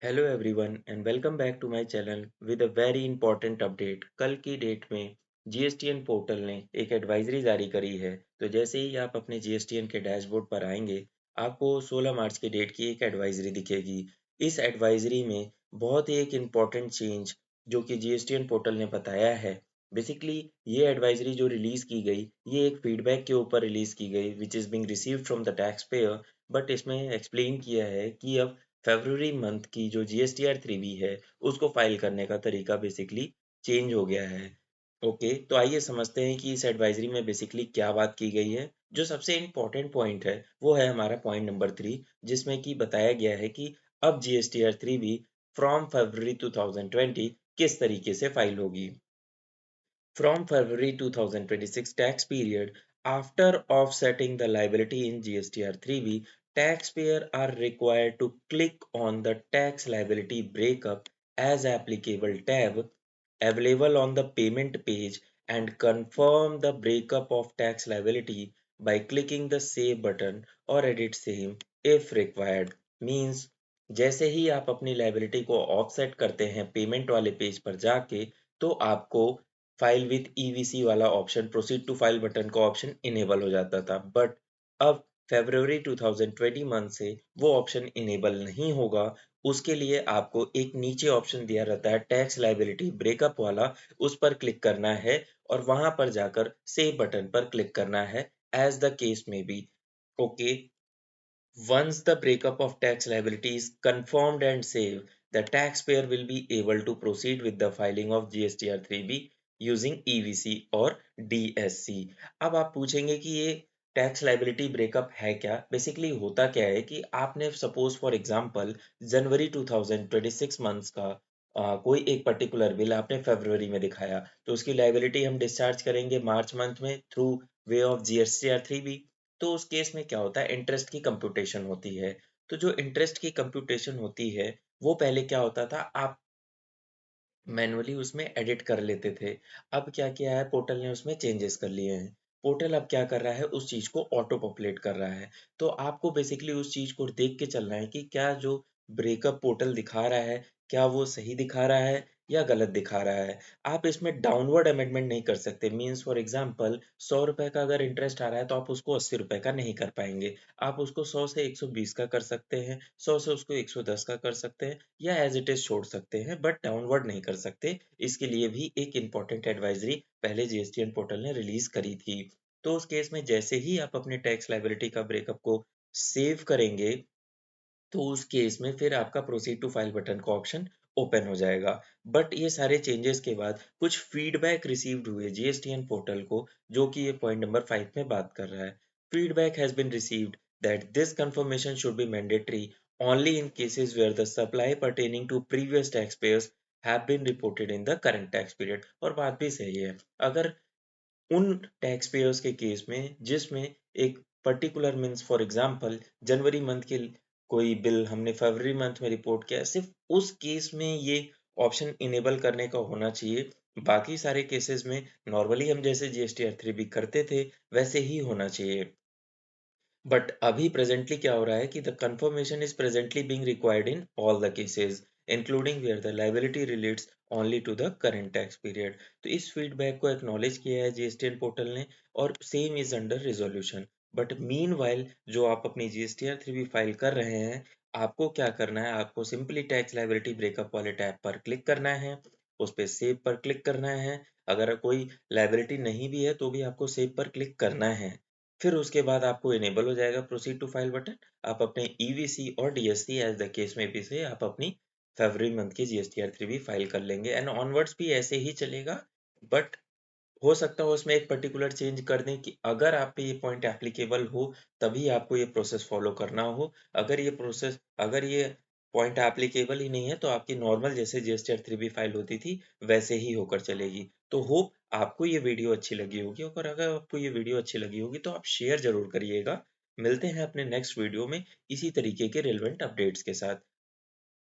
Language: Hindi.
Hello everyone and welcome back to my channel with a very important update. कल की डेट में जीएसटीएन पोर्टल ने एक एडवाइजरी जारी करी है। तो जैसे ही आप अपने जीएसटीएन के डैशबोर्ड पर आएंगे, आपको 16 मार्च की डेट की एक एडवाइजरी दिखेगी। इस एडवाइजरी में बहुत ही एक इम्पॉर्टेंट चेंज जो कि जीएसटीएन पोर्टल ने बताया है। बेसिकली ये एडवाइजरी जो रिलीज की गई, ये एक फीडबैक के ऊपर रिलीज की गई which is being received from the tax payer. But इसमें एक्सप्लेन किया है कि अब फरवरी मंथ की जो जीएसटीआर 3B है, उसको फाइल करने का तरीका बेसिकली चेंज हो गया है। ओके, तो आइए समझते हैं कि इस एडवाइजरी में बेसिकली क्या बात की गई है। जो सबसे इम्पोर्टेंट पॉइंट है, वो है हमारा पॉइंट नंबर 3, जिसमें कि बताया गया है कि अब जीएसटीआर 3B फ्रॉम फरवरी 2020 किस तरीके से फाइल होगी। From February 2026 tax period, after offsetting the liability in GSTR 3B, taxpayer are required to click on the tax liability breakup as applicable tab available on the payment page and confirm the breakup of tax liability by clicking the save button or edit same if required. Means जैसे ही आप अपनी लाइबिलिटी को ऑफसेट करते हैं पेमेंट वाले पेज पर जाके, तो आपको फाइल विथ ईवीसी वाला option, proceed to file button का ऑप्शन इनेबल हो जाता था। बट अब फरवरी 2020 मंथ से वो ऑप्शन इनेबल नहीं होगा। उसके लिए आपको एक नीचे ऑप्शन दिया रहता है टैक्स लाइबिलिटी ब्रेकअप वाला, उस पर क्लिक करना है और वहां पर जाकर सेव बटन पर क्लिक करना है एज द केस में B. Okay, once the breakup of tax liability is confirmed and saved, the taxpayer will be able to proceed with the filing of GSTR 3B using EVC और DSC। अब आप पूछेंगे कि ये टैक्स लाइबिलिटी ब्रेकअप है क्या? बेसिकली होता क्या है कि आपने suppose for example January 2026 months का कोई एक पर्टिकुलर बिल आपने फरवरी में दिखाया, तो उसकी लाइबिलिटी हम डिस्चार्ज करेंगे मार्च मंथ में through way of GSTR 3B। तो उस केस में क्या होता है, इंटरेस्ट की कंप्यूटेशन होती है। तो जो इंटरेस्ट की कंप्यूटेशन होती है, वो पहले क्या होता था, आप मैनुअली उसमें एडिट कर लेते थे। अब क्या किया है, पोर्टल ने उसमें चेंजेस कर लिए हैं। पोर्टल अब क्या कर रहा है, उस चीज़ को ऑटो पॉपुलेट कर रहा है। तो आपको बेसिकली उस चीज़ को देख के चलना है कि क्या जो ब्रेकअप पोर्टल दिखा रहा है, क्या वो सही दिखा रहा है या गलत दिखा रहा है। आप इसमें डाउनवर्ड अमेंडमेंट नहीं कर सकते। मीन्स फॉर एग्जांपल ₹100 का अगर इंटरेस्ट आ रहा है, तो आप उसको ₹80 का नहीं कर पाएँगे। आप उसको 100 से 120 का कर सकते हैं, 100 से उसको 110 का कर सकते हैं या एज़ इट इज़ छोड़ सकते हैं, बट डाउनवर्ड नहीं कर सकते। इसके लिए भी एक इम्पोर्टेंट एडवाइजरी पहले जीएसटीएन पोर्टल ने रिलीज़ करी थी। तो उस केस में जैसे ही आप अपने टैक्स लायबिलिटी का ब्रेकअप को सेव करेंगे, तो उस केस में फिर आपका प्रोसीड टू फाइल बटन का ऑप्शन ओपन हो जाएगा। बट ये सारे चेंजेस के बाद कुछ फीडबैक रिसीव्ड हुए जीएसटीएन पोर्टल को, जो कि ये पॉइंट नंबर 5 में बात कर रहा है। Feedback has been received that this confirmation should be mandatory only in cases where the supply pertaining to previous taxpayers have been reported in the current tax period। और बात भी सही है। अगर उन टैक्स पेयर्स के केस में जिसमें एक particular means for example January month के कोई बिल हमने फरवरी मंथ में रिपोर्ट किया, सिर्फ उस केस में ये ऑप्शन इनेबल करने का होना चाहिए। बाकी सारे केसेस में नॉर्मली हम जैसे जीएसटीआर 3 भी करते थे, वैसे ही होना चाहिए। बट अभी प्रेजेंटली क्या हो रहा है कि the confirmation is presently being required in all the cases including where the liability relates only to the current tax period. तो इस फीडबैक को एक्नॉलेज किया है जीएसटीएन पोर्टल ने और same is under resolution. But meanwhile जो आप अपनी जीएसटीआर 3 भी फाइल कर रहे हैं, आपको क्या करना है, आपको सिंपली टैक्स लायबिलिटी ब्रेकअप वाले टैब पर क्लिक करना है, उस पे सेव पर क्लिक करना है। अगर कोई लायबिलिटी नहीं भी है, तो भी आपको सेव पर क्लिक करना है। फिर उसके बाद आपको इनेबल हो जाएगा प्रोसीड टू फाइल बटन। आप अपने ईवीसी और डीएससी एज द केस में भी से आप अपनी फरवरी मंथ की जीएसटीआर 3 भी फाइल कर लेंगे एंड ऑनवर्ड्स भी ऐसे ही चलेगा। बट हो सकता है उसमें एक पर्टिकुलर चेंज कर दें कि अगर आप पे ये पॉइंट एप्लीकेबल हो, तभी आपको ये प्रोसेस फॉलो करना हो। अगर ये पॉइंट एप्लीकेबल ही नहीं है, तो आपकी नॉर्मल जैसे जीएसटीआर 3 भी फाइल होती थी, वैसे ही होकर चलेगी। तो होप आपको ये वीडियो अच्छी लगी होगी, और अगर आपको ये वीडियो अच्छी लगी होगी तो आप शेयर ज़रूर करिएगा। मिलते हैं अपने नेक्स्ट वीडियो में इसी तरीके के रिलेवेंट अपडेट्स के साथ।